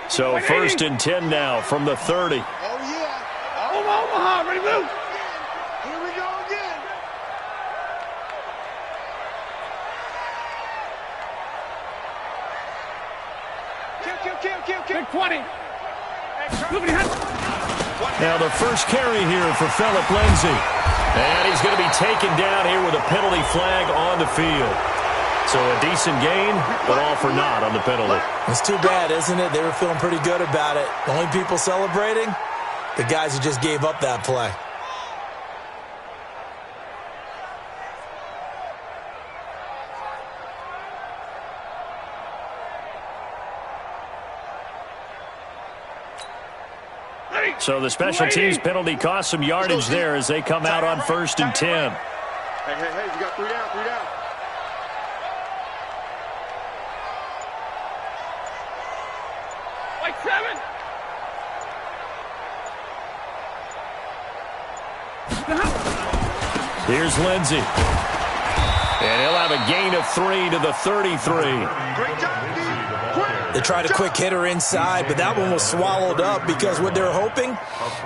So first and 10 now from the 30. Oh, yeah. Omaha, ready, move. Here we go again. Kill. Big 20. Now the first carry here for Phillip Lindsay. And he's going to be taken down here with a penalty flag on the field. So a decent gain, but all for naught on the penalty. It's too bad, isn't it? They were feeling pretty good about it. The only people celebrating, the guys who just gave up that play. So the special teams penalty cost some yardage there as they come out on first and 10. Hey, you got 3 down. Like 7. Here's Lindsay. And he'll have a gain of 3 to the 33. Great job, D. They tried a quick hitter inside, but that one was swallowed up because what they're hoping,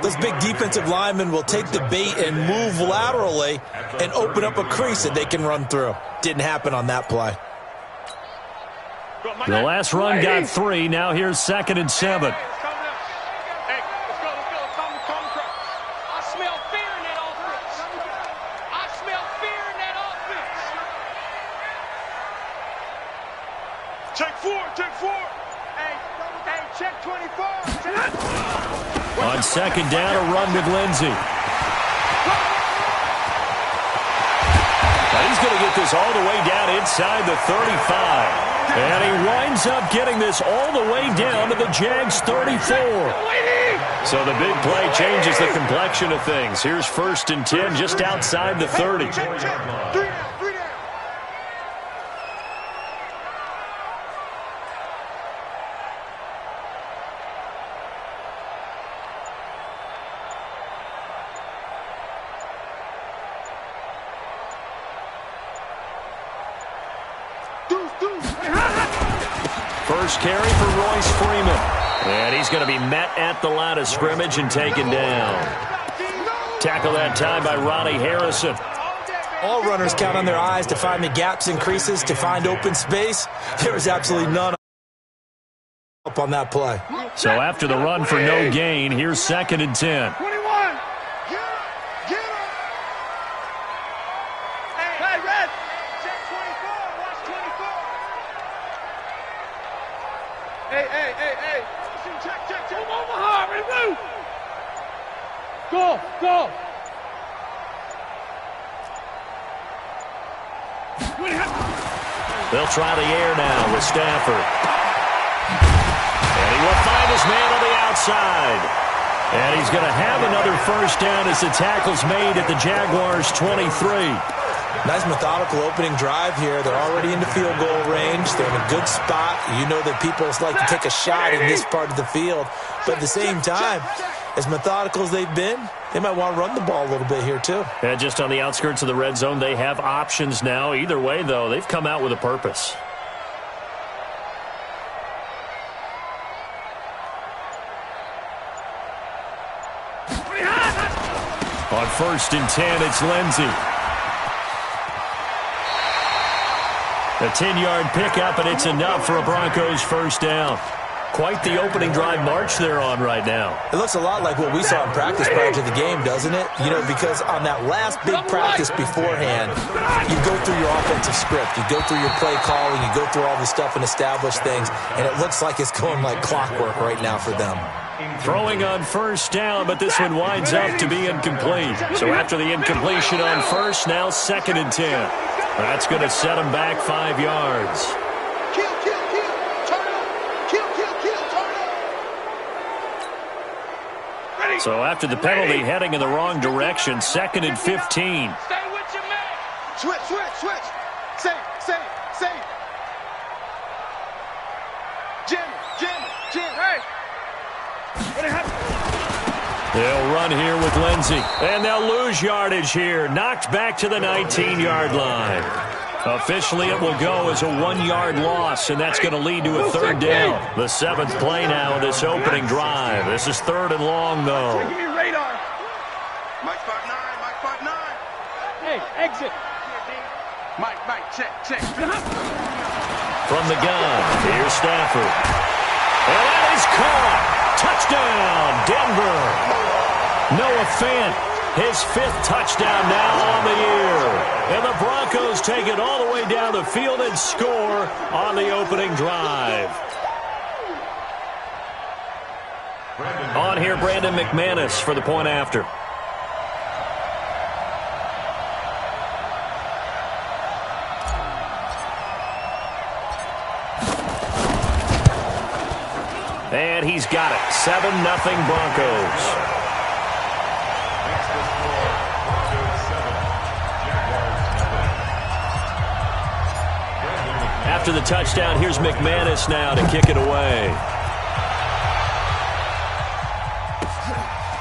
those big defensive linemen will take the bait and move laterally and open up a crease that they can run through. Didn't happen on that play. The last run got 3. Now here's second and 7. Check 4. Hey, check 24. On second down, a run with Lindsay. Now he's going to get this all the way down inside the 35. And he winds up getting this all the way down to the Jags 34. So the big play changes the complexion of things. Here's first and 10 just outside the 30. Check. 3 down. First carry for Royce Freeman. And he's going to be met at the line of scrimmage and taken down. Tackle that time by Ronnie Harrison. All runners count on their eyes to find the gaps and creases, to find open space. There was absolutely none up on that play. So after the run for no gain, here's second and 10. 21. Get him. Hey, Red. Check 24. Watch 24. Hey. Check. Omaha, ready, move. Go. They'll try the air now with Stafford. And he will find his man on the outside. And he's going to have another first down as the tackle's made at the Jaguars' 23. Nice methodical opening drive here. They're already into field goal range. They're in a good spot. You know that people like to take a shot in this part of the field. But at the same time, as methodical as they've been, they might want to run the ball a little bit here too. And just on the outskirts of the red zone, they have options now. Either way, though, they've come out with a purpose. On first and 10, it's Lindsay. A 10-yard pickup, and it's enough for a Broncos first down. Quite the opening drive march they're on right now. It looks a lot like what we saw in practice prior to the game, doesn't it? You know, because on that last big practice beforehand, you go through your offensive script, you go through your play calling, you go through all the stuff and establish things, and it looks like it's going like clockwork right now for them. Throwing on first down, but this one winds up to be incomplete. So after the incompletion on first, now second and 10. That's going to set him back 5 yards. Kill. Turn up. Kill. Turn up. Ready. So after the penalty heading in the wrong direction, second and 15. Stay with your man. Switch. Save. Jim. Hey. What happened? They'll run here with Lindsay. And they'll lose yardage here. Knocked back to the 19-yard line. Officially, it will go as a 1-yard loss, and that's going to lead to a third down. The 7th play now of this opening drive. This is 3rd and long, though. Give me radar. Mike 5'9", Mike 5'9". Hey, exit. Mike, check. From the gun, here's Stafford. And that is caught. Touchdown, Denver. Noah Fant, his 5th touchdown now on the year. And the Broncos take it all the way down the field and score on the opening drive. On here, Brandon McManus for the point after. And he's got it. 7-0 Broncos. After the touchdown, here's McManus now to kick it away.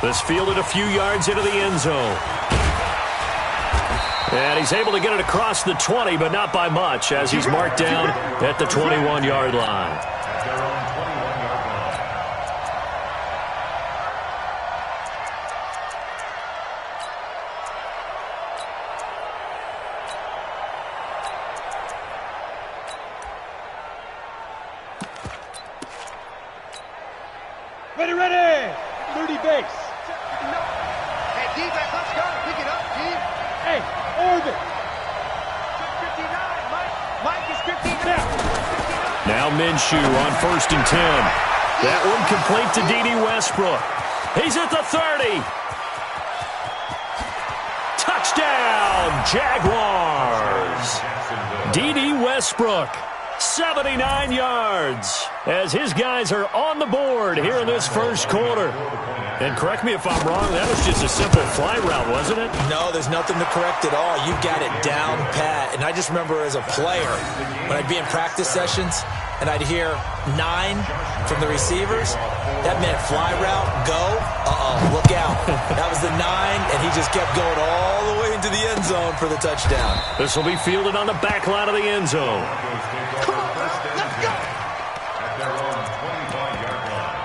This fielded a few yards into the end zone. And he's able to get it across the 20, but not by much, as he's marked down at the 21-yard line. Ready. 30 base. Hey, D-back, let's go. Pick it up, D. Hey, orbit. 59, Mike is 59. Now Minshew on 1st and 10. That one complete to D.D. Westbrook. He's at the 30. Touchdown, Jaguars. D.D. Westbrook. 79 yards as his guys are on the board here in this first quarter. And correct me if I'm wrong, that was just a simple fly route, wasn't it? No, there's nothing to correct at all. You've got it down pat. And I just remember as a player, when I'd be in practice sessions and I'd hear 9 from the receivers, that meant fly route, go, look out. That was the 9, and he just kept going all the way into the end zone for the touchdown. This will be fielded on the back line of the end zone. Come on, let's go. At their own 25-yard line.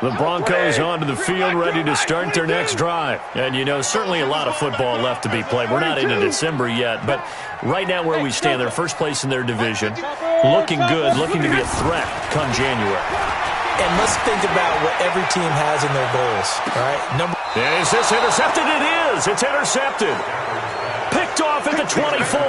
The Broncos onto the field, ready to start their next drive. And, you know, certainly a lot of football left to be played. We're not into December yet, but right now where we stand, they're first place in their division. Looking good, looking to be a threat come January. And let's think about what every team has in their goals, all right? Is this intercepted? It is. It's intercepted. Picked off at the 24.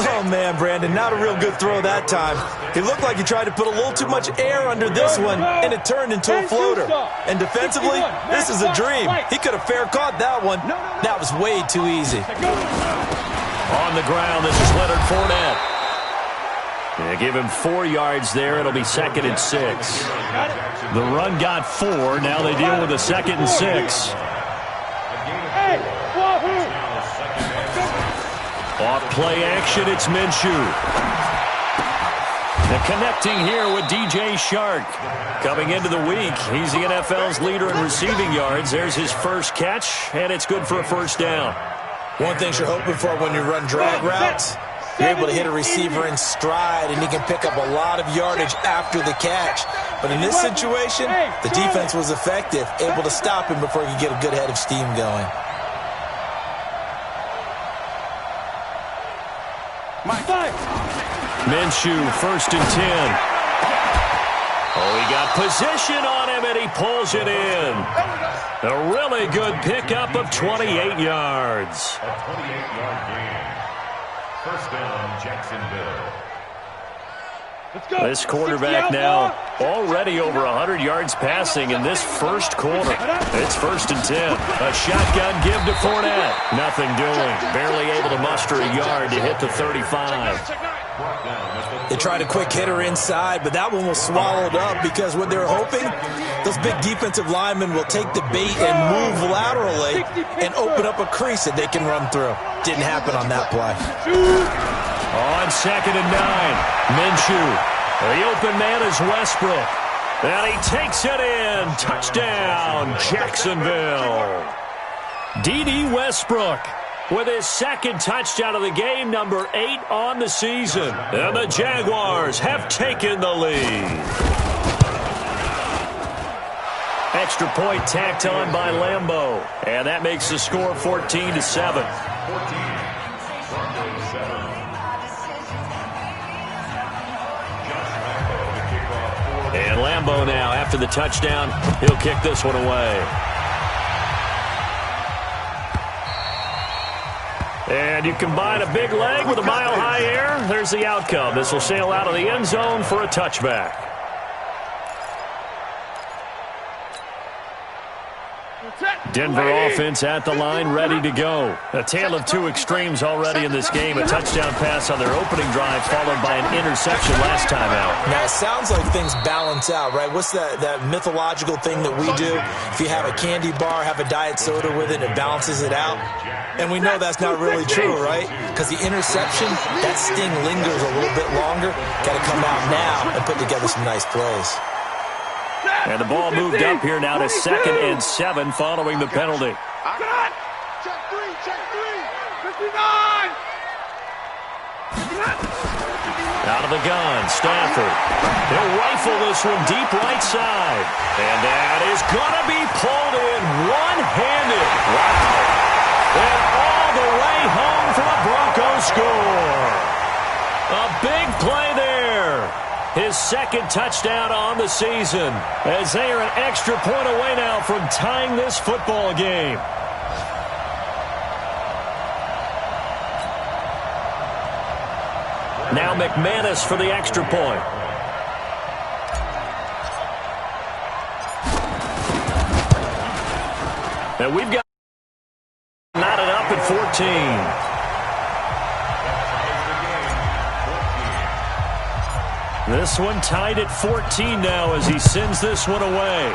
Oh, man, Brandon, not a real good throw that time. It looked like he tried to put a little too much air under this one, and it turned into a floater. And defensively, this is a dream. He could have fair caught that one. That was way too easy. On the ground, this is Leonard Fournette. They give him 4 yards there. It'll be 2nd and 6. The run got 4. Now they deal with a 2nd and 6. Off play action, it's Minshew. And connecting here with DJ Shark. Coming into the week, he's the NFL's leader in receiving yards. There's his first catch, and it's good for a first down. One thing you're hoping for when you run drag routes, you're able to hit a receiver in stride, and he can pick up a lot of yardage after the catch. But in this situation, the defense was effective, able to stop him before he could get a good head of steam going. Minshew, 1st and 10. Oh, he got position on him, and he pulls it in. A really good pickup of 28 yards. A 28-yard gain. First down, Jacksonville. This quarterback now already over 100 yards passing in this first quarter. It's 1st and 10. A shotgun give to Fournette. Nothing doing. Barely able to muster a yard to hit the 35. They tried a quick hitter inside, but that one was swallowed up because what they're hoping, those big defensive linemen will take the bait and move laterally and open up a crease that they can run through. Didn't happen on that play. On 2nd and 9, Minshew. The open man is Westbrook. And he takes it in. Touchdown, Jacksonville. D.D. Westbrook with his 2nd touchdown of the game, number 8 on the season. And the Jaguars have taken the lead. Extra point tacked on by Lambeau. And that makes the score 14-7. And Lambeau now, after the touchdown, he'll kick this one away. And you combine a big leg with a mile-high air, there's the outcome. This will sail out of the end zone for a touchback. Denver offense at the line, ready to go. A tale of two extremes already in this game. A touchdown pass on their opening drive, followed by an interception last time out. Now, it sounds like things balance out, right? What's that mythological thing that we do? If you have a candy bar, have a diet soda with it, it balances it out. And we know that's not really true, right? Because the interception, that sting lingers a little bit longer. Got to come out now and put together some nice plays. And the ball moved up here now to 2nd and 7 following the penalty. Check three, 59. Out of the gun, Stafford. He'll rifle this one deep right side. And that is going to be pulled in one-handed. Wow. And all the way home for a Broncos score. A big play there. His 2nd touchdown on the season, as they are an extra point away now from tying this football game. Now McManus for the extra point. And we've got knotted up at 14. This one tied at 14 now as he sends this one away.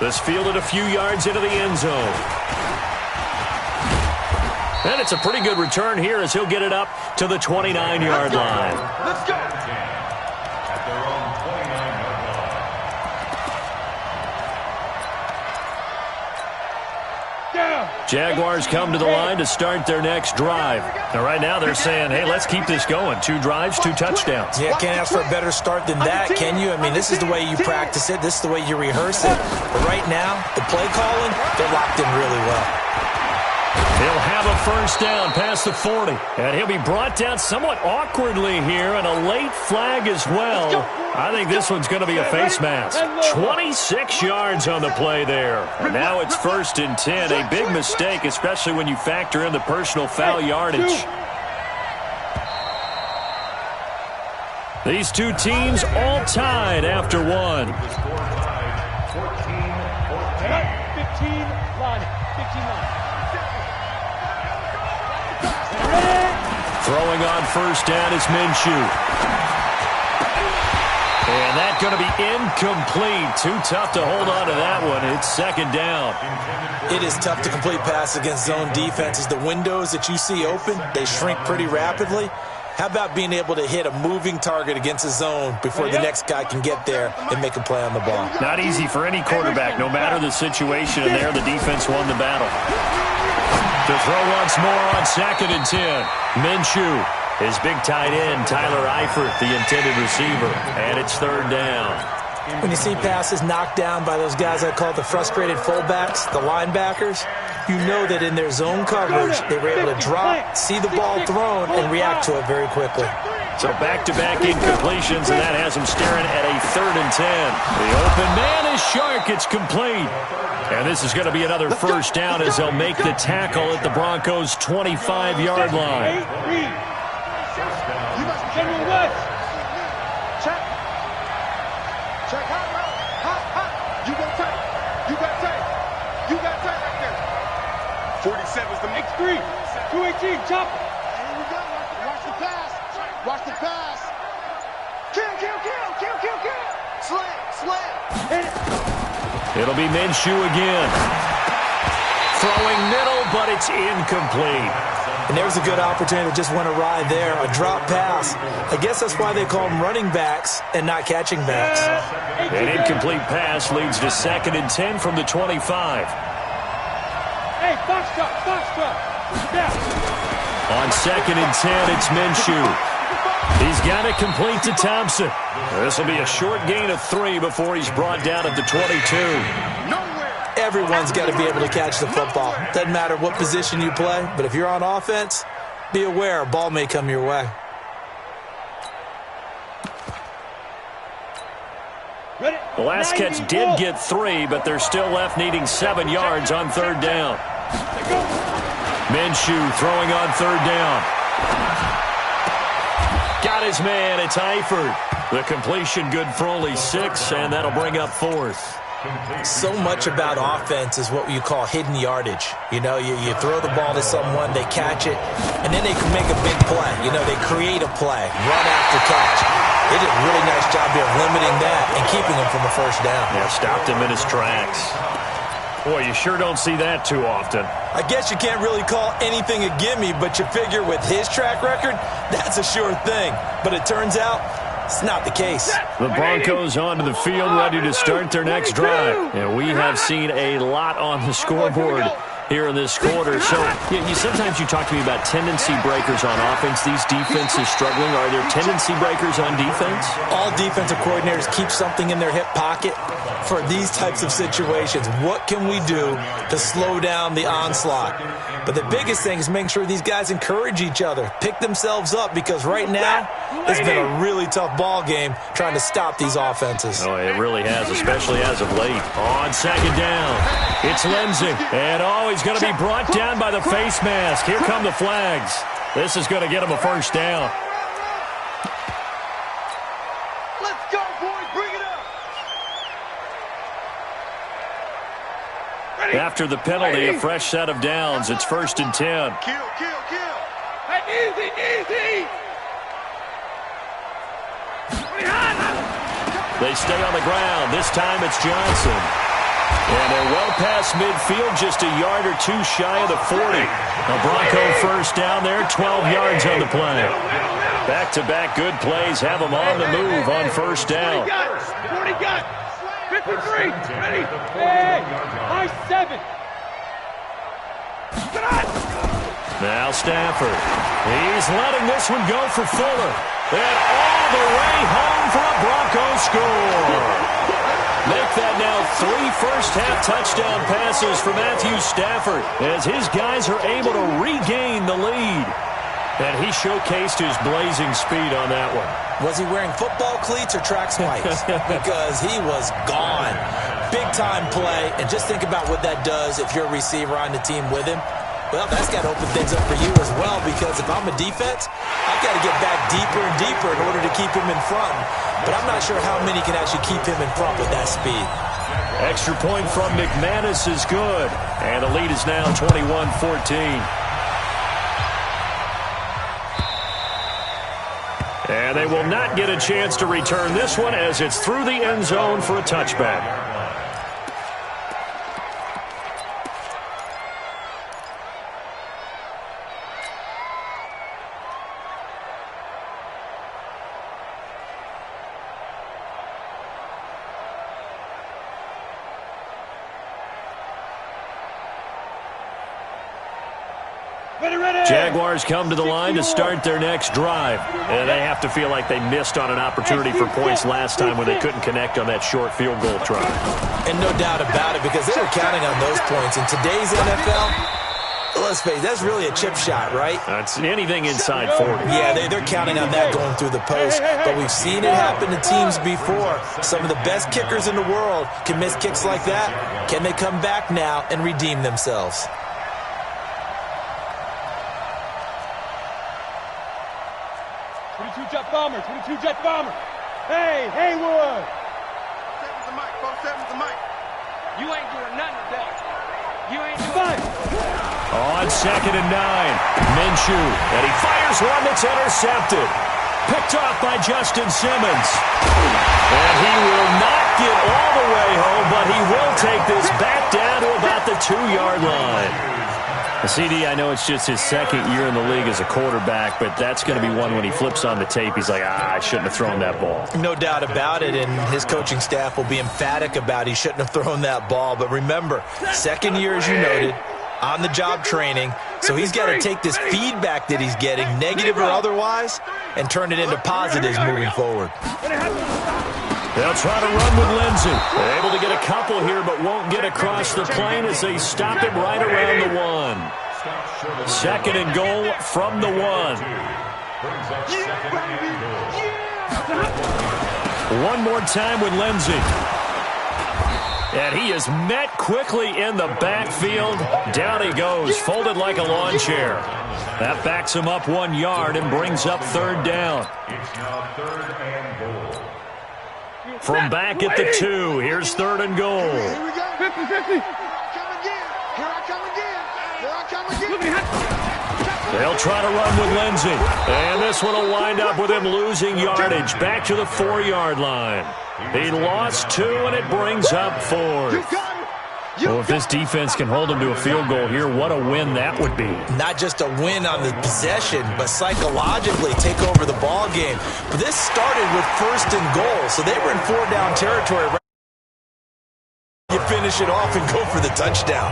This fielded a few yards into the end zone. And it's a pretty good return here as he'll get it up to the 29-yard line. Let's go. At their own 29-yard line. Jaguars come to the line to start their next drive. Now, right now they're saying, hey, let's keep this going. 2 drives, 2 touchdowns. Yeah, can't ask for a better start than that, can you? I mean, this is the way you practice it. This is the way you rehearse it. But right now, the play calling, they're locked in really well. He'll have a first down past the 40. And he'll be brought down somewhat awkwardly here, and a late flag as well. I think this one's going to be a face mask. 26 yards on the play there. And now it's 1st and 10. A big mistake, especially when you factor in the personal foul yardage. These two teams all tied after one. The score tied 14-14. 15-9. Throwing on first down is Minshew. And that's going to be incomplete. Too tough to hold on to that one. It's 2nd down. It is tough to complete pass against zone defenses. The windows that you see open, they shrink pretty rapidly. How about being able to hit a moving target against a zone before the next guy can get there and make a play on the ball? Not easy for any quarterback, no matter the situation. And there, the defense won the battle. To throw once more on 2nd and 10. Minshew, his big tight end, Tyler Eifert, the intended receiver. And it's 3rd down. When you see passes knocked down by those guys I call the frustrated fullbacks, the linebackers, you know that in their zone coverage, they were able to drop, see the ball thrown, and react to it very quickly. So back-to-back incompletions, and that has them staring at a 3rd and 10. The open man is Shark. It's complete. And this is going to be another first down as they'll make the tackle at the Broncos' 25-yard line. General West. Check. Check. Hot. You got tight. You got tight right there. 47's the X3. 218. Chop. It'll be Minshew again. Throwing middle, but it's incomplete. And there's a good opportunity that just went awry there. A drop pass. I guess that's why they call them running backs and not catching backs. An incomplete pass leads to 2nd and 10 from the 25. Hey, box truck. Yeah. On 2nd and 10, it's Minshew. He's got it complete to Thompson. This will be a short gain of 3 before he's brought down at the 22. Everyone's got to be able to catch the football. Doesn't matter what position you play, but if you're on offense, be aware a ball may come your way. The last catch did get 3, but they're still left needing 7 yards on 3rd down. Minshew throwing on 3rd down. Got his man. It's Eifert. The completion good for only 6, and that'll bring up 4th. So much about offense is what you call hidden yardage. You know, you throw the ball to someone, they catch it, and then they can make a big play. You know, they create a play, run after catch. They did a really nice job here of limiting that and keeping him from a 1st down. Yeah, stopped him in his tracks. Boy, you sure don't see that too often. I guess you can't really call anything a gimme, but you figure with his track record, that's a sure thing. But it turns out, it's not the case. The Broncos onto the field, ready to start their next drive. And we have seen a lot on the scoreboard here in this quarter. So sometimes you talk to me about tendency breakers on offense. These defenses struggling. Are there tendency breakers on defense? All defensive coordinators keep something in their hip pocket for these types of situations. What can we do to slow down the onslaught? But the biggest thing is making sure these guys encourage each other, pick themselves up, because right now it's been a really tough ball game trying to stop these offenses. Oh, it really has, especially as of late. On 2nd down, it's Lindsey. And he's going to be brought down by the face mask. Here come the flags. This is going to get him a 1st down. Let's go, boys. Bring it up. Ready? After the penalty, a fresh set of downs. It's 1st and 10. Kill. Hey, easy. They stay on the ground. This time it's Johnson. And they're well past midfield, just a yard or 2 shy of the 40. A Bronco 1st down there, 12 yards on the play. Back-to-back good plays have them on the move on 1st down. 40 got 53. Ready? Hey, high 7. Now Stafford. He's letting this one go for Fuller. And all the way home for a Bronco score. Make that now 3 first-half touchdown passes for Matthew Stafford as his guys are able to regain the lead. And he showcased his blazing speed on that one. Was he wearing football cleats or track spikes? Because he was gone. Big-time play, and just think about what that does if you're a receiver on the team with him. Well, that's got to open things up for you as well, because if I'm a defense, I've got to get back deeper and deeper in order to keep him in front. But I'm not sure how many can actually keep him in front with that speed. Extra point from McManus is good. And the lead is now 21-14. And they will not get a chance to return this one as it's through the end zone for a touchback. Jaguars come to the line to start their next drive. And they have to feel like they missed on an opportunity for points last time when they couldn't connect on that short field goal try. And no doubt about it, because they were counting on those points. In today's NFL, let's face it, that's really a chip shot, right? That's anything inside 40. Yeah, they're counting on that going through the post. But we've seen it happen to teams before. Some of the best kickers in the world can miss kicks like that. Can they come back now and redeem themselves? Jet bomber. Hey, Haywood. 7's the mic, folks. 7's the mic. You ain't doing nothing today. You ain't doing On 2nd and 9, Minshew. And he fires one that's intercepted. Picked off by Justin Simmons. And he will not get all the way home, but he will take this back down to about the 2-yard line. CD, I know it's just his second year in the league as a quarterback, but that's going to be one when he flips on the tape. He's like, I shouldn't have thrown that ball. No doubt about it, and his coaching staff will be emphatic about he shouldn't have thrown that ball. But remember, second year, as you noted, on-the-job training, so he's got to take this feedback that he's getting, negative or otherwise, and turn it into positives moving forward. They'll try to run with Lindsey. They're able to get a couple here, but won't get across the plane as they stop him right around the 1. Second and goal from the 1. One more time with Lindsey. And he is met quickly in the backfield. Down he goes, folded like a lawn chair. That backs him up 1 yard and brings up third down. It's now third and goal. From back at the 2, here's third and goal. Here we go. 50-50. Here I come again. They'll try to run with Lindsey. And this one will wind up with him losing yardage back to the 4-yard line. He lost 2, and it brings up 4. Well, if this defense can hold him to a field goal here, what a win that would be. Not just a win on the possession, but psychologically take over the ball game. But this started with first and goal, so they were in 4-down territory. You finish it off and go for the touchdown.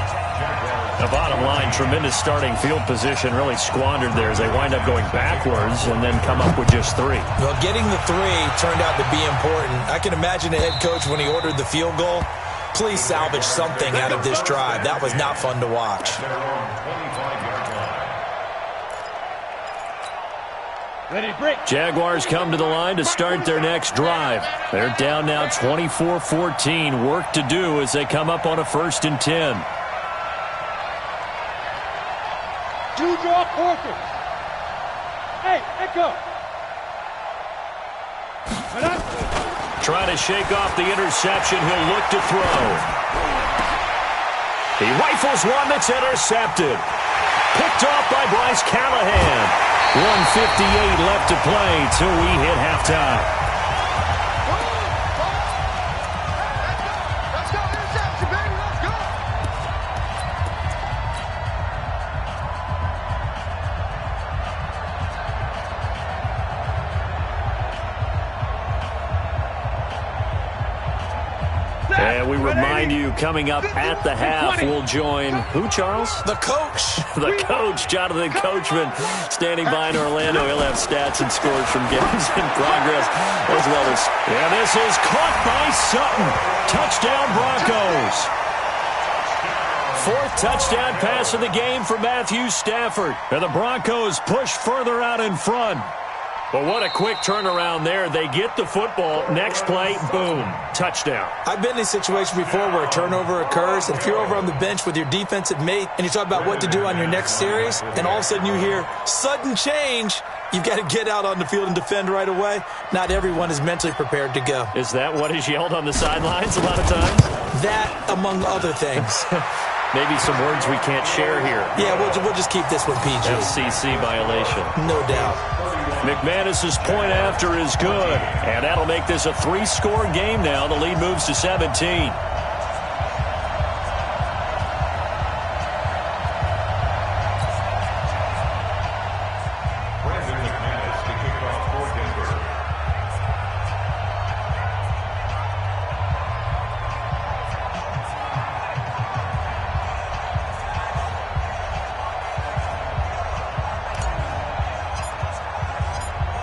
The bottom line, tremendous starting field position, really squandered there as they wind up going backwards and then come up with just 3. Well, getting the 3 turned out to be important. I can imagine the head coach when he ordered the field goal. Please salvage something out of this drive. That was not fun to watch. Jaguars come to the line to start their next drive. They're down now 24-14. Work to do as they come up on a 1st and 10. 2 draw quarters. Hey, Echo. Trying to shake off the interception. He'll look to throw. He rifles one that's intercepted. Picked off by Bryce Callahan. 1:58 left to play till we hit halftime. Let's go, interception, baby, let's go. And we remind you, coming up at the half, we'll join who, Charles? The coach. The coach, Jonathan Coachman, standing by in Orlando. He'll have stats and scores from games in progress as well as... And this is caught by Sutton. Touchdown, Broncos. 4th touchdown pass of the game for Matthew Stafford. And the Broncos push further out in front. But what a quick turnaround there. They get the football. Next play, boom, touchdown. I've been in a situation before where a turnover occurs, and if you're over on the bench with your defensive mate and you talk about what to do on your next series, and all of a sudden you hear sudden change, you've got to get out on the field and defend right away. Not everyone is mentally prepared to go. Is that what is yelled on the sidelines a lot of times? That, among other things. Maybe some words we can't share here. Yeah, we'll just keep this one PG. FCC violation. No doubt. McManus's point after is good, and that'll make this a 3-score game now. The lead moves to 17.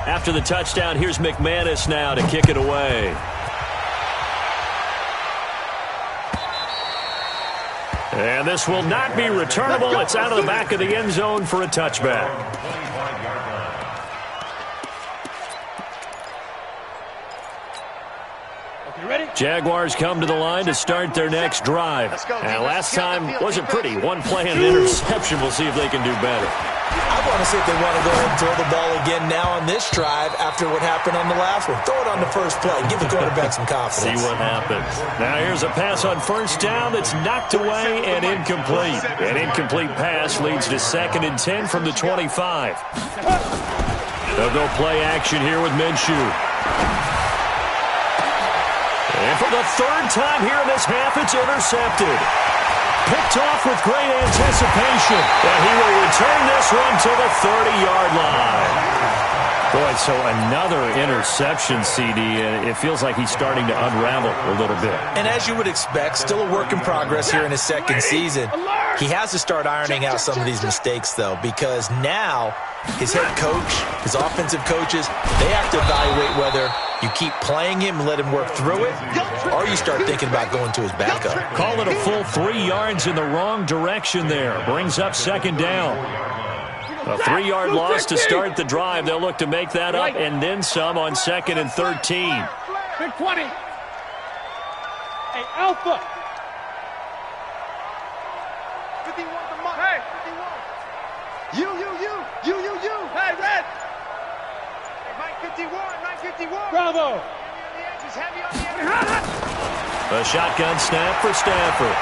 After the touchdown, here's McManus now to kick it away. And this will not be returnable. It's out of the back of the end zone for a touchback. Jaguars come to the line to start their next drive. And last time wasn't pretty. One play and an interception. We'll see if they can do better. I want to see if they want to go ahead and throw the ball again now on this drive after what happened on the last one. Throw it on the first play. Give the quarterback some confidence. See what happens. Now here's a pass on 1st down that's knocked away and incomplete. An incomplete pass leads to 2nd and 10 from the 25. They'll go play action here with Minshew. And for the third time here in this half, it's intercepted. Picked off with great anticipation. And he will return this one to the 30-yard line. Boy, so another interception, CD, and it feels like he's starting to unravel a little bit. And as you would expect, still a work in progress here in his second season. He has to start ironing out some of these mistakes, though, because now his head coach, his offensive coaches, they have to evaluate whether you keep playing him and let him work through it, or you start thinking about going to his backup. Call it a full 3 yards in the wrong direction there. Brings up second down. A 3-yard loss to start the drive. They'll look to make that up and then some on 2nd and 13. Big 20. Hey, Alpha. 51 to Mike. Hey. 51. You. Hey, Red. Hey, Mike 51. Mike 51. Bravo. Heavy on the edge. A shotgun snap for Stafford.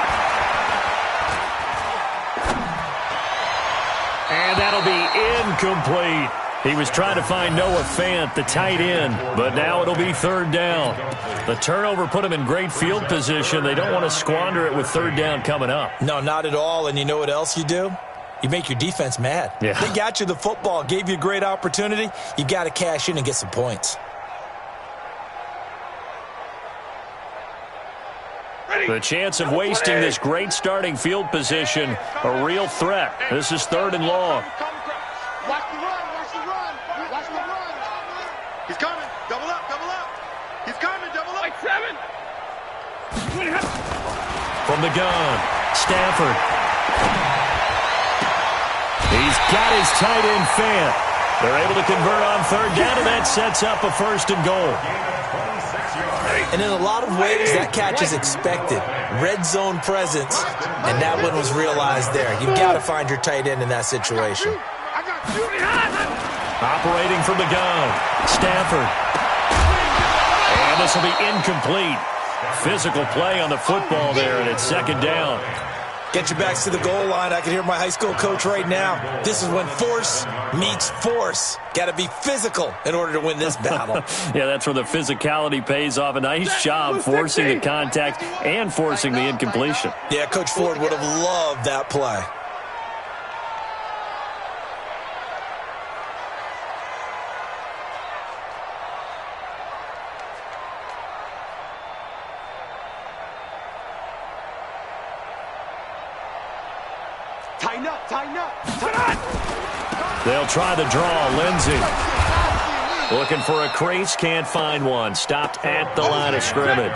And that'll be incomplete. He was trying to find Noah Fant, the tight end, but now it'll be third down. The turnover put him in great field position. They don't want to squander it with third down coming up. No, not at all. And you know what else you do? You make your defense mad. Yeah. They got you the football, gave you a great opportunity. You got to cash in and get some points. The chance of wasting this great starting field position, a real threat. This is 3rd and long. Watch the run. He's coming. Double up. He's coming. Double up. Like 7. From the gun, Stafford. He's got his tight end Fant. They're able to convert on third down, and that sets up a 1st and goal. And in a lot of ways, that catch is expected. Red zone presence, and that one was realized there. You've got to find your tight end in that situation. Operating from the gun, Stafford. And this will be incomplete. Physical play on the football there, and it's 2nd down. Get your backs to the goal line. I can hear my high school coach right now. This is when force meets force. Got to be physical in order to win this battle. Yeah, that's where the physicality pays off. A nice job forcing the contact and forcing the incompletion. Yeah, Coach Ford would have loved that play. Tighten up. They'll try the draw. Lindsey looking for a crease, can't find one. Stopped at the line of scrimmage.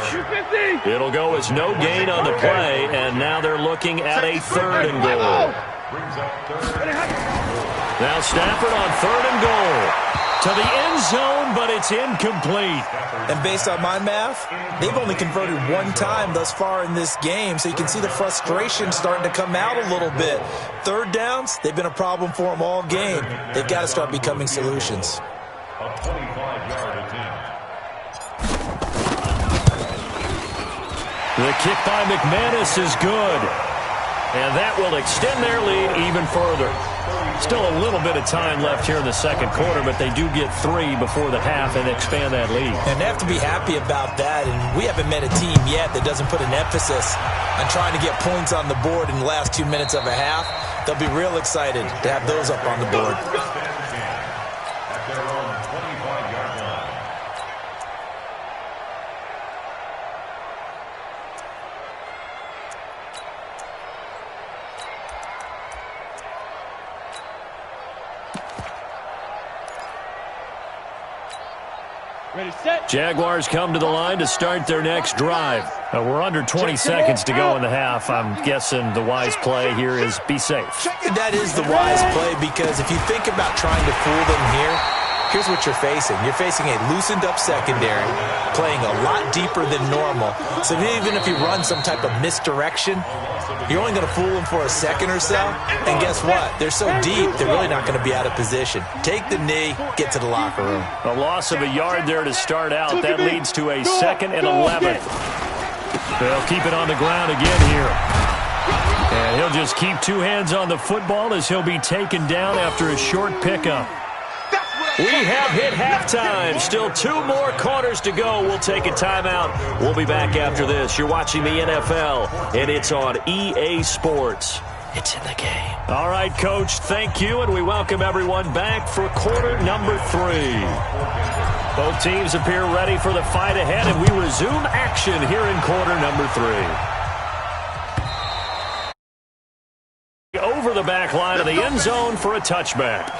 It'll go as no gain on the play, and now they're looking at a 3rd and goal. Now Stafford on 3rd and goal. To the end zone, but it's incomplete. And based on my math, they've only converted 1 time thus far in this game, so you can see the frustration starting to come out a little bit. 3rd downs, they've been a problem for them all game. They've got to start becoming solutions. A 25-yard attempt. The kick by McManus is good. And that will extend their lead even further. Still a little bit of time left here in the 2nd quarter, but they do get 3 before the half and expand that lead. And they have to be happy about that. And we haven't met a team yet that doesn't put an emphasis on trying to get points on the board in the last 2 minutes of a half. They'll be real excited to have those up on the board. At their own 25-yard line. Ready, set. Jaguars come to the line to start their next drive. We're under 20 seconds to go in the half. I'm guessing the wise play here is be safe. That is the wise play, because if you think about trying to fool them here, here's what you're facing. You're facing a loosened-up secondary, playing a lot deeper than normal. So even if you run some type of misdirection, you're only going to fool them for a second or so. And guess what? They're so deep, they're really not going to be out of position. Take the knee, get to the locker room. A loss of a yard there to start out. That leads to a 2nd and 11. They'll keep it on the ground again here. And he'll just keep 2 hands on the football as he'll be taken down after a short pickup. That's what I We have hit halftime. Still 2 more quarters to go. We'll take a timeout. We'll be back after this. You're watching the NFL, and it's on EA Sports. It's in the game. All right, Coach, thank you, and we welcome everyone back for quarter number 3. Both teams appear ready for the fight ahead, and we resume action here in quarter number 3. Over the back line of the end zone for a touchback.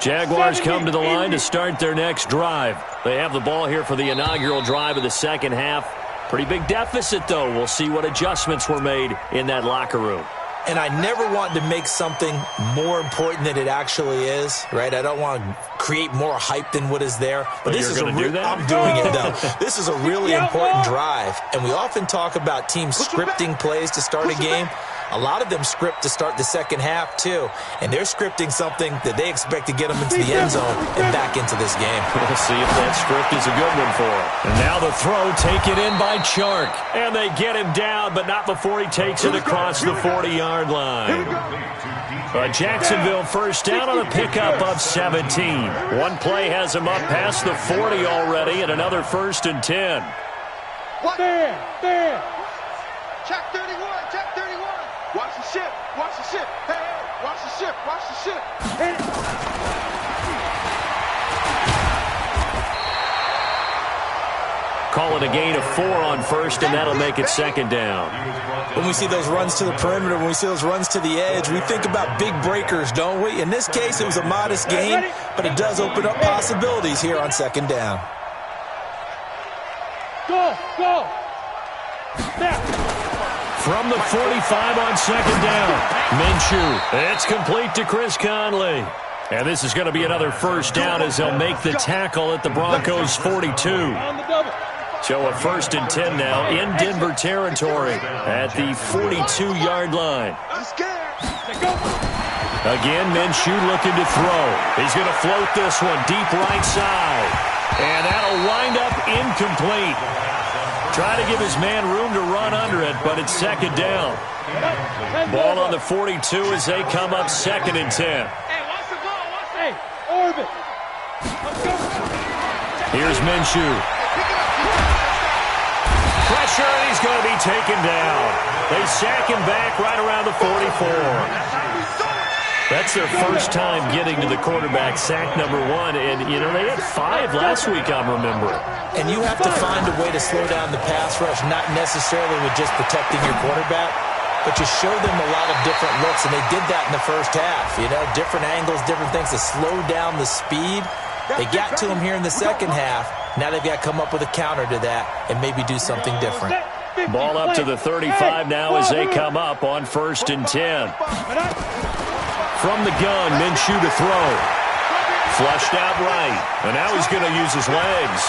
Jaguars come to the line to start their next drive. They have the ball here for the inaugural drive of the second half. Pretty big deficit, though. We'll see what adjustments were made in that locker room. And I never want to make something more important than it actually is, right? I don't want to create more hype than what is there. But this is I'm doing it, though. This is a really important drive. And we often talk about teams scripting plays to start a game. A lot of them script to start the second half, too. And they're scripting something that they expect to get them into the end zone and back into this game. We'll see if that script is a good one for them. And now the throw taken in by Chark. And they get him down, but not before he takes it across the 40-yard line. A Jacksonville first down on a pickup of 17. One play has him up past the 40 already, and another 1st and 10. There. Check 31, check 31. Watch the ship, watch the ship. Hey, watch the ship, watch the ship. Hey. Call it a gain of 4 on first, and that'll make it second down. When we see those runs to the perimeter, when we see those runs to the edge, we think about big breakers, don't we? In this case, it was a modest gain, but it does open up possibilities here on second down. Go. Now. From the 45 on second down, Minshew. It's complete to Chris Conley. And this is going to be another first down as they'll make the tackle at the Broncos' 42. So a 1st and 10 now in Denver territory at the 42-yard line. Again, Minshew looking to throw. He's going to float this one deep right side. And that'll wind up incomplete. Try to give his man room to run under it, but it's second down. Ball on the 42 as they come up 2nd and 10. Here's Minshew. Pressure, and he's going to be taken down. They sack him back right around the 44. That's their first time getting to the quarterback, sack number 1. And, you know, they had 5 last week, I'm remembering. And you have to find a way to slow down the pass rush, not necessarily with just protecting your quarterback, but you show them a lot of different looks, and they did that in the first half. You know, different angles, different things to slow down the speed. They got to him here in the second half. Now they've got to come up with a counter to that and maybe do something different. Ball up to the 35 now as they come up on 1st and 10. From the gun, Minshew to throw. Flushed out right. And now he's going to use his legs.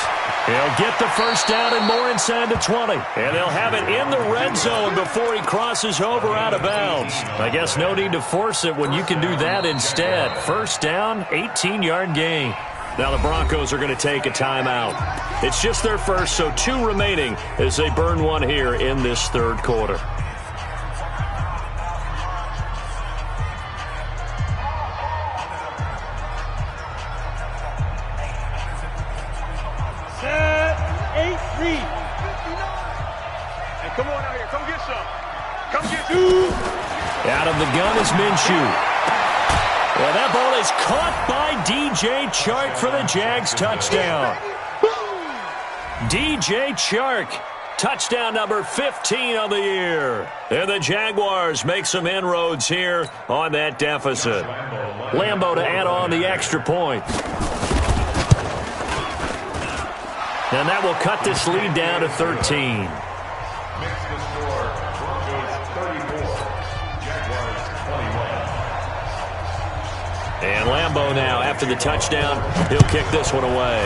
He'll get the first down and more inside the 20. And they'll have it in the red zone before he crosses over out of bounds. I guess no need to force it when you can do that instead. First down, 18-yard gain. Now the Broncos are going to take a timeout. It's just their first, so 2 remaining as they burn one here in this 3rd quarter. Come on out here. Come get some. Come get some. Out of the gun is Minshew. Well, that ball is caught by DJ Chark for the Jags touchdown. DJ Chark, touchdown number 15 on the year. And the Jaguars make some inroads here on that deficit. Lambeau to add on the extra point. And that will cut this lead down to 13. Makes the score, Broncos 35, Lambeau now. After the touchdown, he'll kick this one away.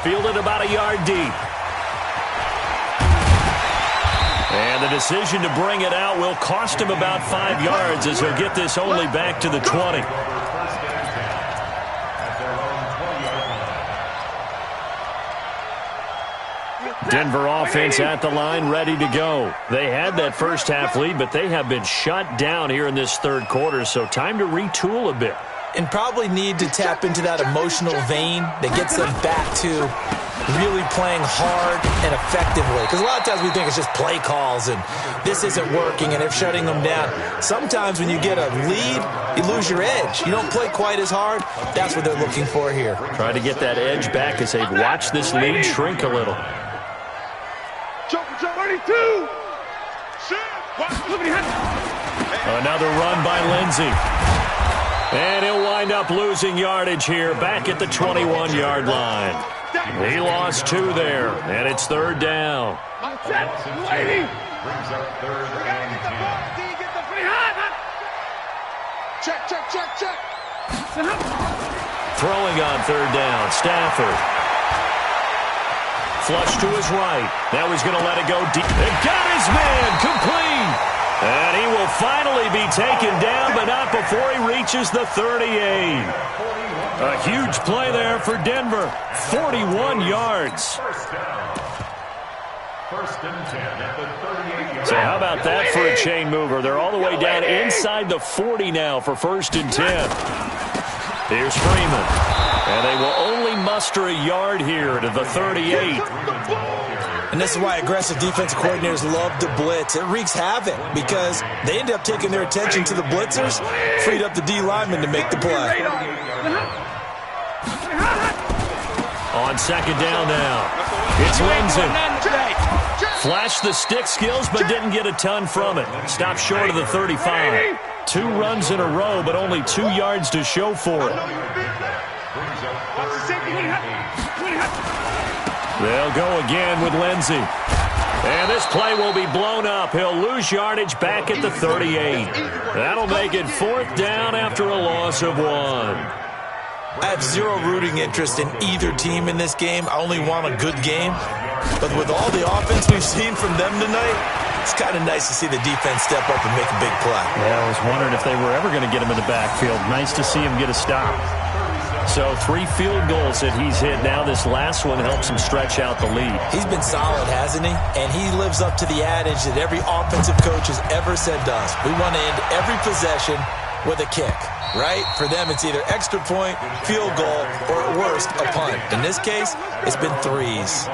Fielded about a yard deep. And the decision to bring it out will cost him about 5 yards as he'll get this only back to the 20. Denver offense at the line, ready to go. They had that first half lead, but they have been shut down here in this third quarter, so time to retool a bit. And probably need to tap into that emotional vein that gets them back to really playing hard and effectively. Because a lot of times we think it's just play calls and this isn't working and if shutting them down. Sometimes when you get a lead, you lose your edge. You don't play quite as hard. That's what they're looking for here. Try to get that edge back as they've watched this lead shrink a little. 32. Another run by Lindsey. And he'll wind up losing yardage here back at the 21-yard line. He lost 2 there, and it's third down. Check. Throwing on third down, Stafford. Flush to his right. Now he's going to let it go deep. And got his man complete. And he will finally be taken down, but not before he reaches the 38. A huge play there for Denver. 41 yards. First and 10 at the 38. So how about that for a chain mover? They're all the way down inside the 40 now for first and 10. Here's Freeman. And they will only muster a yard here to the 38. And this is why aggressive defensive coordinators love to blitz. It wreaks havoc because they end up taking their attention to the blitzers, freed up the D lineman to make the play. On second down now, it's Lindsey. Flashed the stick skills, but didn't get a ton from it. Stopped short of the 35. 2 runs in a row, but only 2 yards to show for it. They'll go again with Lindsey. And this play will be blown up. He'll lose yardage back at the 38. That'll make it 4th down after a loss of 1. I have zero rooting interest in either team in this game. I only want a good game. But with all the offense we've seen from them tonight, it's kind of nice to see the defense step up and make a big play. Yeah, I was wondering if they were ever going to get him in the backfield. Nice to see him get a stop. So 3 field goals that he's hit now. This last one helps him stretch out the lead. He's been solid, hasn't he? And he lives up to the adage that every offensive coach has ever said to us. We want to end every possession with a kick, right? For them, it's either extra point, field goal, or at worst, a punt. In this case, it's been 3s.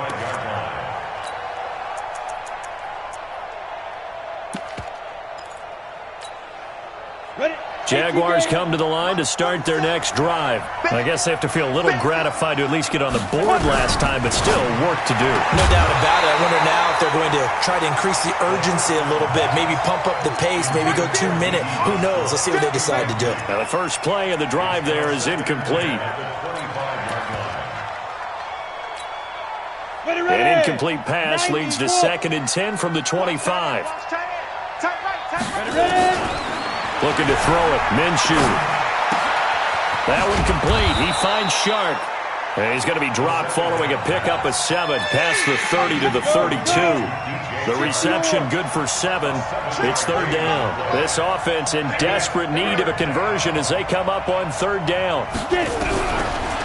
Jaguars come to the line to start their next drive. I guess they have to feel a little gratified to at least get on the board last time, but still work to do. No doubt about it. I wonder now if they're going to try to increase the urgency a little bit, maybe pump up the pace, maybe go 2-minute. Who knows? Let's see what they decide to do. Now the first play of the drive there is incomplete. An incomplete pass leads to 2nd and 10 from the 25. Looking to throw it. Minshew. That one complete. He finds Sharp. And he's going to be dropped following a pickup of 7 past the 30 to the 32. The reception good for 7. It's 3rd down. This offense in desperate need of a conversion as they come up on 3rd down.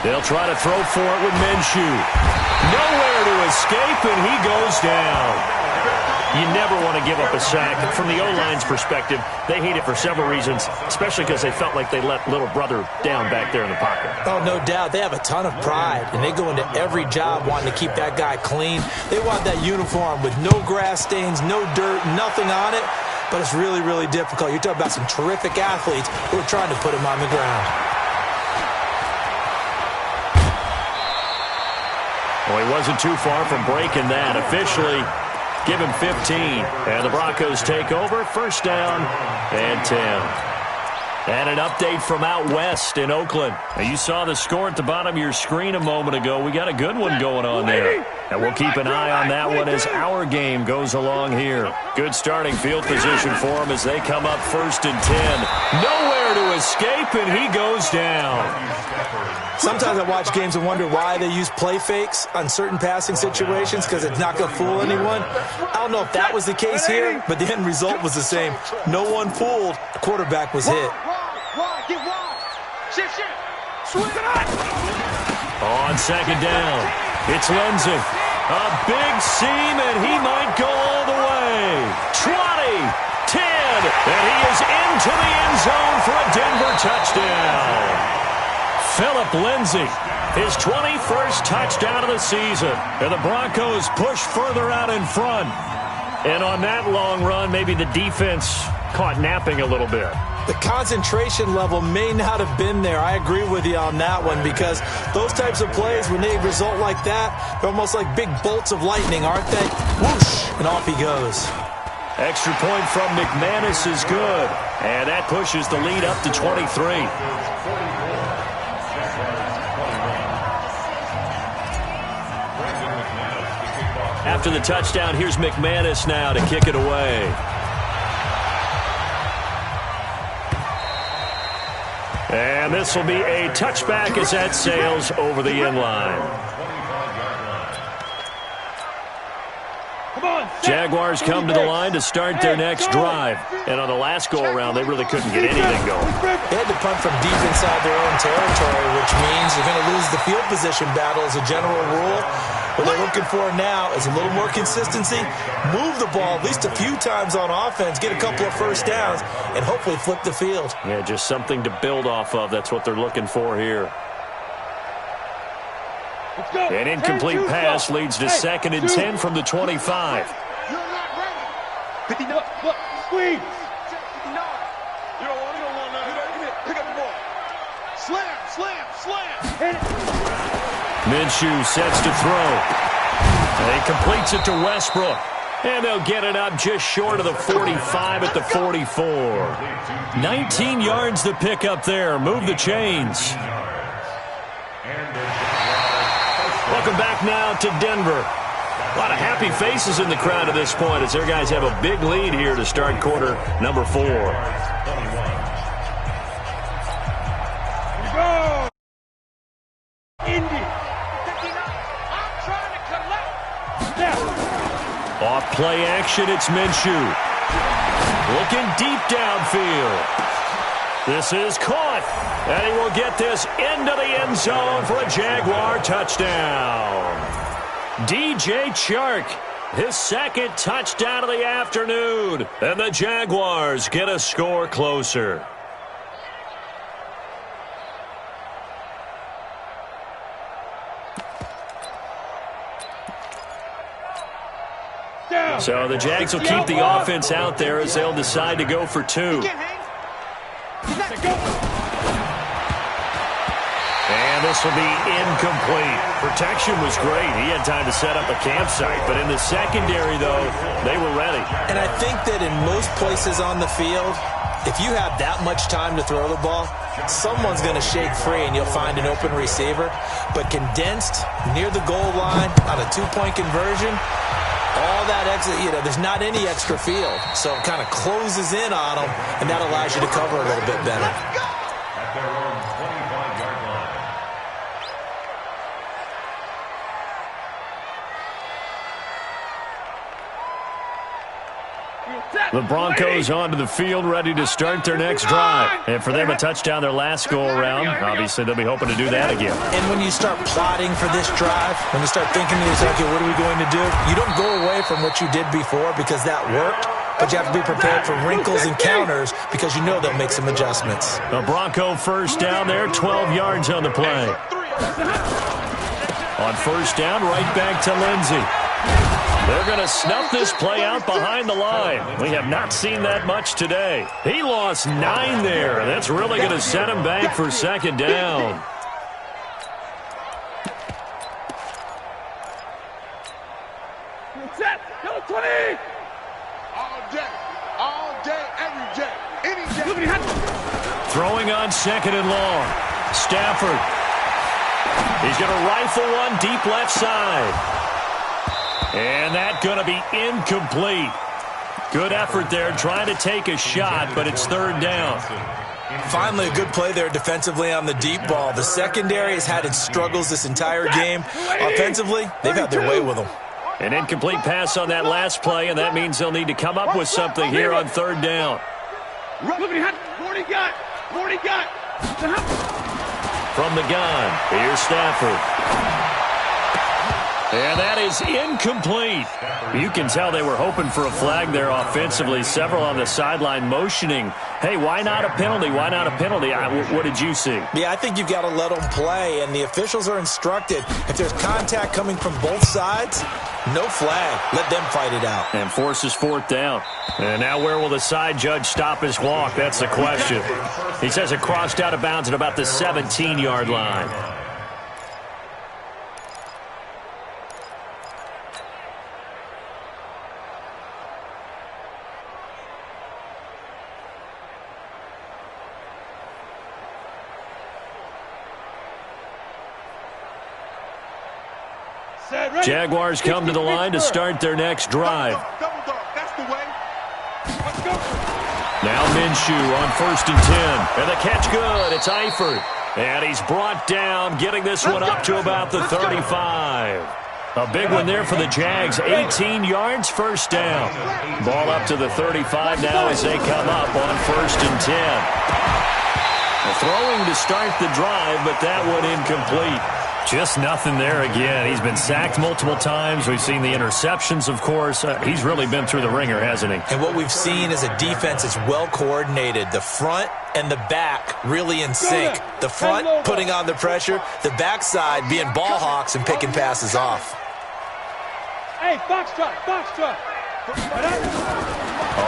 They'll try to throw for it with Minshew. Nowhere to escape, and he goes down. You never want to give up a sack. From the O-line's perspective, they hate it for several reasons, especially because they felt like they let little brother down back there in the pocket. Oh, no doubt. They have a ton of pride, and they go into every job wanting to keep that guy clean. They want that uniform with no grass stains, no dirt, nothing on it, but it's really, really difficult. You're talking about some terrific athletes who are trying to put him on the ground. Well, he wasn't too far from breaking that. Officially, give him 15. And the Broncos take over. 1st down and 10. And an update from out west in Oakland. Now, you saw the score at the bottom of your screen a moment ago. We got a good one going on there. And we'll keep an eye on that one as our game goes along here. Good starting field position for them as they come up 1st and 10. Nowhere to escape, and he goes down. Sometimes I watch games and wonder why they use play fakes on certain passing situations, because it's not going to fool anyone. I don't know if that was the case here, but the end result was the same. No one fooled. The quarterback was hit. Get wide. Shift. On 2nd down, it's Lindsey. A big seam, and he might go all the way. 20, 10, and he is into the end zone for a Denver touchdown. Phillip Lindsey, his 21st touchdown of the season. And the Broncos push further out in front. And on that long run, maybe the defense caught napping a little bit. The concentration level may not have been there. I agree with you on that one, because those types of plays, when they result like that, they're almost like big bolts of lightning, aren't they? Whoosh, and off he goes. Extra point from McManus is good. And that pushes the lead up to 23. After the touchdown, here's McManus now to kick it away. And this will be a touchback as that sails over the end line. Jaguars come to the line to start their next drive. And on the last go-around, they really couldn't get anything going. They had to punt from deep inside their own territory, which means you're going to lose the field position battle as a general rule. What they're looking for now is a little more consistency, move the ball at least a few times on offense, get a couple of first downs, and hopefully flip the field. Yeah, just something to build off of. That's what they're looking for here. An incomplete pass leads to 2nd and 10 from the 25. You're not ready. 59. Look, squeeze. 59. You don't want that. Pick up the ball. Slam. Hit it. Minshew sets to throw. And he completes it to Westbrook. And they'll get it up just short of the 45 at the 44. 19 yards to pick up there. Move the chains. Welcome back now to Denver. A lot of happy faces in the crowd at this point as their guys have a big lead here to start quarter number 4. Go! Indy. I'm trying to collect. Step. Off play action, it's Minshew. Looking deep downfield. This is caught. And he will get this into the end zone for a Jaguar touchdown. DJ Chark, his 2nd touchdown of the afternoon. And the Jaguars get a score closer. So the Jags will keep the offense out there as they'll decide to go for 2. And this will be incomplete. Protection was great. He had time to set up a campsite. But in the secondary, though, they were ready. And I think that in most places on the field, if you have that much time to throw the ball, someone's going to shake free and you'll find an open receiver. But condensed near the goal line on a 2-point conversion, all that exit, there's not any extra field. So it kind of closes in on them, and that allows you to cover a little bit better. At their own 25-yard line. The Broncos onto the field, ready to start their next drive. And for them, a touchdown their last go-around. Obviously, they'll be hoping to do that again. And when you start plotting for this drive, when you start thinking to yourself, okay, what are we going to do? You don't go away from what you did before because that worked, but you have to be prepared for wrinkles and counters because you know they'll make some adjustments. A Bronco first down there, 12 yards on the play. On first down, right back to Lindsey. They're going to snuff this play out behind the line. We have not seen that much today. He lost 9 there. That's really going to set him back for 2nd down. Set. Go 20. All day, every day, any day. Throwing on 2nd and long. Stafford. He's going to rifle one deep left side. And that's going to be incomplete. Good effort there trying to take a shot, but it's third down. Finally, a good play there defensively on the deep ball. The secondary has had its struggles this entire game. Offensively, they've had their way with them. An incomplete pass on that last play, and that means they'll need to come up with something here on third down. From the gun, here's Stafford. And that is incomplete. You can tell they were hoping for a flag there offensively. Several on the sideline motioning, hey, why not a penalty? Why not a penalty? What did you see? Yeah, I think you've got to let them play, and the officials are instructed. If there's contact coming from both sides, no flag. Let them fight it out. And forces fourth down. And now where will the side judge stop his walk? That's the question. He says it crossed out of bounds at about the 17-yard line. Jaguars come to the line to start their next drive. Now Minshew on 1st and 10. And the catch good. It's Eifert. And he's brought down, getting this one up to about the 35. A big one there for the Jags. 18 yards, first down. Ball up to the 35 now as they come up on 1st and 10. Throwing to start the drive, but that one incomplete. Just nothing there again. He's been sacked multiple times. We've seen the interceptions, of course. He's really been through the ringer, hasn't he? And what we've seen is a defense that's well coordinated. The front and the back really in sync. The front putting on the pressure. The backside being ball hawks and picking passes off. Hey, box truck.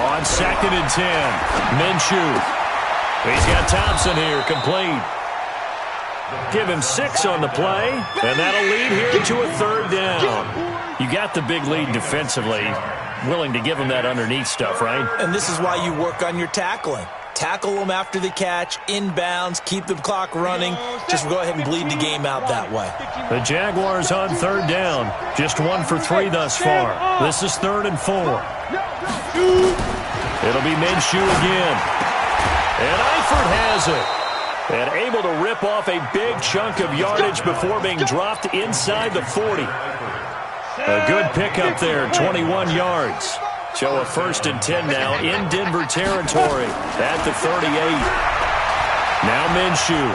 On 2nd and 10. Minshew. He's got Thompson here, complete. Give him 6 on the play, and that'll lead here to a third down. You got the big lead defensively. Willing to give him that underneath stuff, right? And this is why you work on your tackling. Tackle them after the catch, inbounds, keep the clock running. Just go ahead and bleed the game out that way. The Jaguars on third down. Just 1 for 3 thus far. This is 3rd and 4. It'll be Minshew again. And Eifert has it. And able to rip off a big chunk of yardage before being dropped inside the 40. A good pickup there, 21 yards. So a 1st and 10 now in Denver territory at the 38. Now Minshew.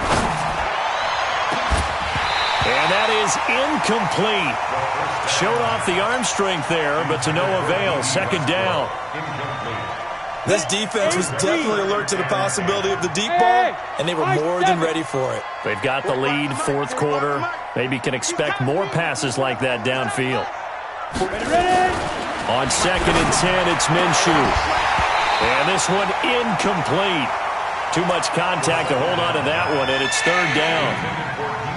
And that is incomplete. Showed off the arm strength there, but to no avail. 2nd down. This defense was definitely alert to the possibility of the deep ball, and they were more than ready for it. They've got the lead, 4th quarter. Maybe can expect more passes like that downfield. On 2nd and 10, it's Minshew. And this one incomplete. Too much contact to hold on to that one, and it's 3rd down.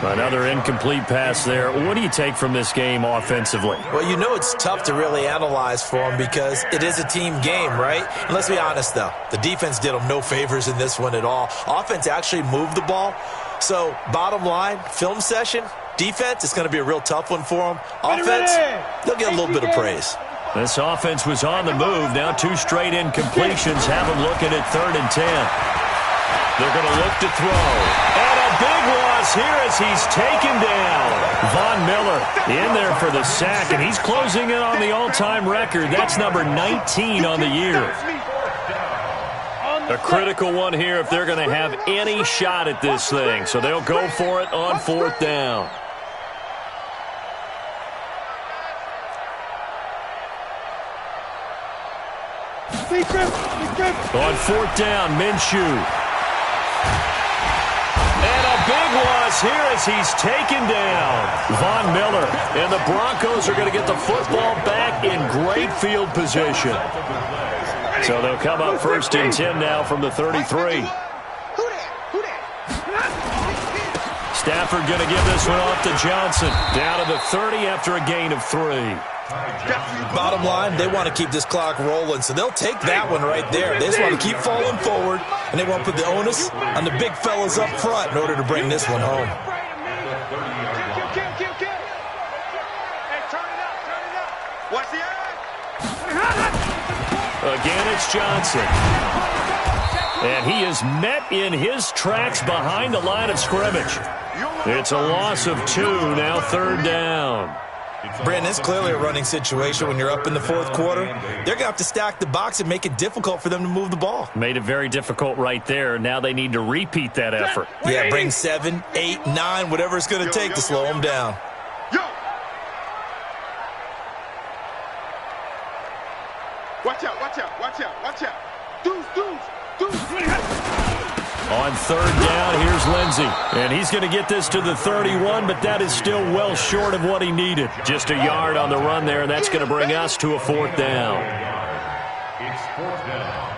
Another incomplete pass there. What do you take from this game offensively? Well, you know it's tough to really analyze for them because it is a team game, right? And let's be honest, though. The defense did them no favors in this one at all. Offense actually moved the ball. So, bottom line, film session, defense, it's going to be a real tough one for them. Offense, they'll get a little bit of praise. This offense was on the move. Now 2 straight incompletions have them looking at 3rd and 10. They're going to look to throw. And a big loss here as he's taken down. Von Miller in there for the sack, and he's closing in on the all-time record. That's number 19 on the year. A critical one here if they're going to have any shot at this thing. So they'll go for it on 4th down. On 4th down, Minshew. And a big loss here as he's taken down. Von Miller. And the Broncos are going to get the football back in great field position. So they'll come up 1st and 10 now from the 33. Stafford going to give this one off to Johnson. Down to the 30 after a gain of 3. Bottom line, they want to keep this clock rolling, so they'll take that one right there. They just want to keep falling forward, and they want to put the onus on the big fellas up front in order to bring this one home. Again, it's Johnson. And he is met in his tracks behind the line of scrimmage. It's a loss of 2, now 3rd down. Brandon, it's clearly a running situation when you're up in the 4th quarter. They're going to have to stack the box and make it difficult for them to move the ball. Made it very difficult right there. Now they need to repeat that effort. Yeah, bring 7, 8, 9, whatever it's going to take to slow them down. Watch out, watch out, watch out, watch out. Deuce. On 3rd down, here's Lindsey. And he's going to get this to the 31, but that is still well short of what he needed. Just a yard on the run there, and that's going to bring us to a 4th down. It's 4th down.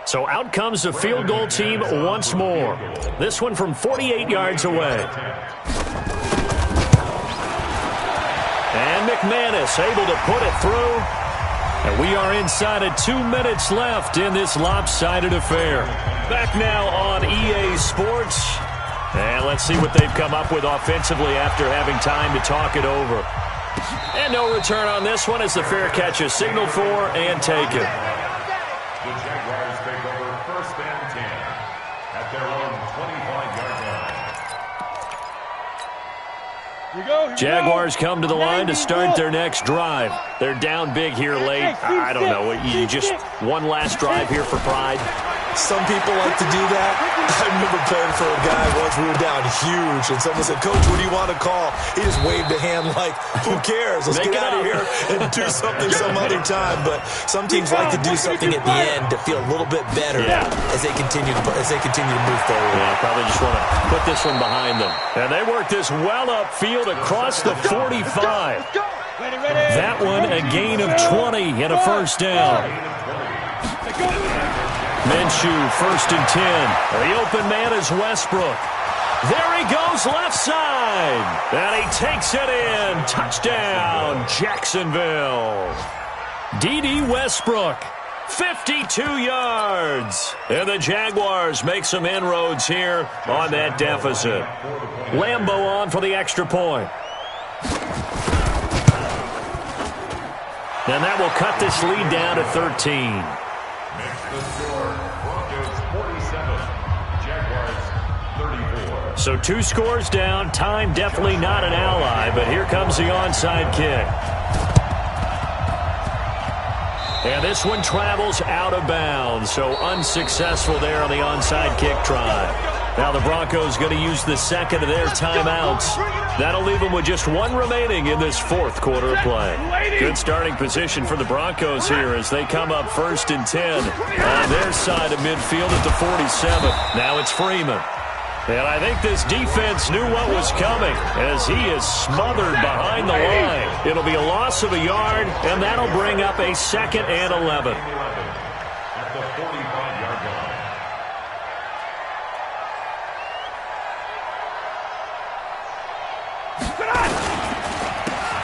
So out comes the field goal team once more. This one from 48 yards away. And McManus able to put it through. And we are inside of 2 minutes left in this lopsided affair. Back now on EA Sports. And let's see what they've come up with offensively after having time to talk it over. And no return on this one as the fair catch is signaled for and taken. The Jaguars take over 1st and 10 at their own 25-yard line. Jaguars come to the line to start their next drive. They're down big here late. I don't know. You just one last drive here for pride. Some people like to do that. I remember playing for a guy once. We were down huge, and someone said, "Coach, what do you want to call?" He just waved a hand like, "Who cares? Let's get out of here and do something some other time." But some teams like to do something at the end to feel a little bit better as they continue to move forward. Yeah, probably just want to put this one behind them. And they work this well upfield across the 45. That one a gain of 20 and a 1st down. Minshew, 1st and 10. The open man is Westbrook. There he goes, left side. And he takes it in. Touchdown, Jacksonville. D.D. Westbrook, 52 yards. And the Jaguars make some inroads here on that deficit. Lambeau on for the extra point. And that will cut this lead down to 13. Makes the score Broncos 47, Jaguars 34. So 2 scores down. Time definitely not an ally, but here comes the onside kick. And this one travels out of bounds, so unsuccessful there on the onside kick try. Now the Broncos going to use the second of their timeouts. That'll leave them with just 1 remaining in this 4th quarter of play. Good starting position for the Broncos here as they come up 1st and 10 on their side of midfield at the 47. Now it's Freeman. And I think this defense knew what was coming as he is smothered behind the line. It'll be a loss of a yard, and that'll bring up a 2nd and 11. At the 45-yard line.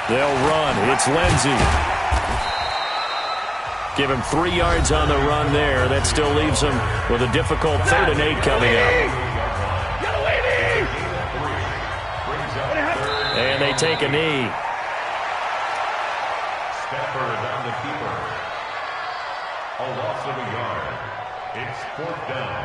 They'll run. It's Lindsey. Give him 3 yards on the run there. That still leaves him with a difficult 3rd and 8 coming up. And they take a knee. Stafford on the keeper. A loss of a yard. It's 4th down.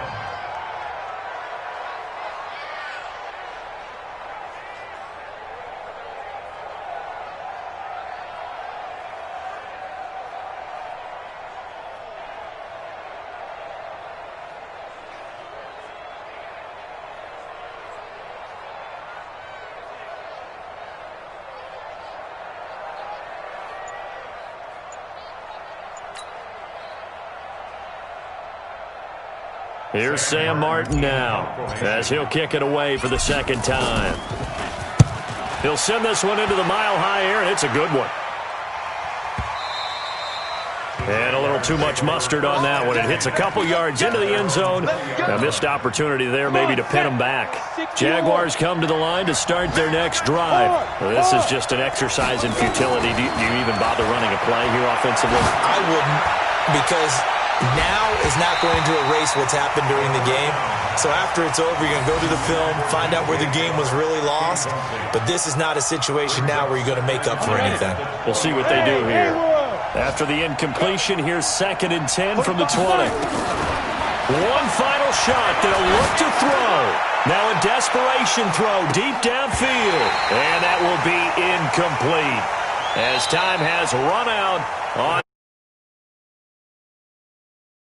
Here's Sam Martin now as he'll kick it away for the 2nd time. He'll send this one into the mile-high air, and it's a good one. And a little too much mustard on that one. It hits a couple yards into the end zone. A missed opportunity there maybe to pin them back. Jaguars come to the line to start their next drive. This is just an exercise in futility. Do you even bother running a play here offensively? I wouldn't, because now is not going to erase what's happened during the game. So after it's over, you're going to go to the film, find out where the game was really lost. But this is not a situation now where you're going to make up for anything. We'll see what they do here. After the incompletion, here's 2nd and 10 from the 20. One final shot. They'll look to throw. Now a desperation throw deep downfield. And that will be incomplete, as time has run out on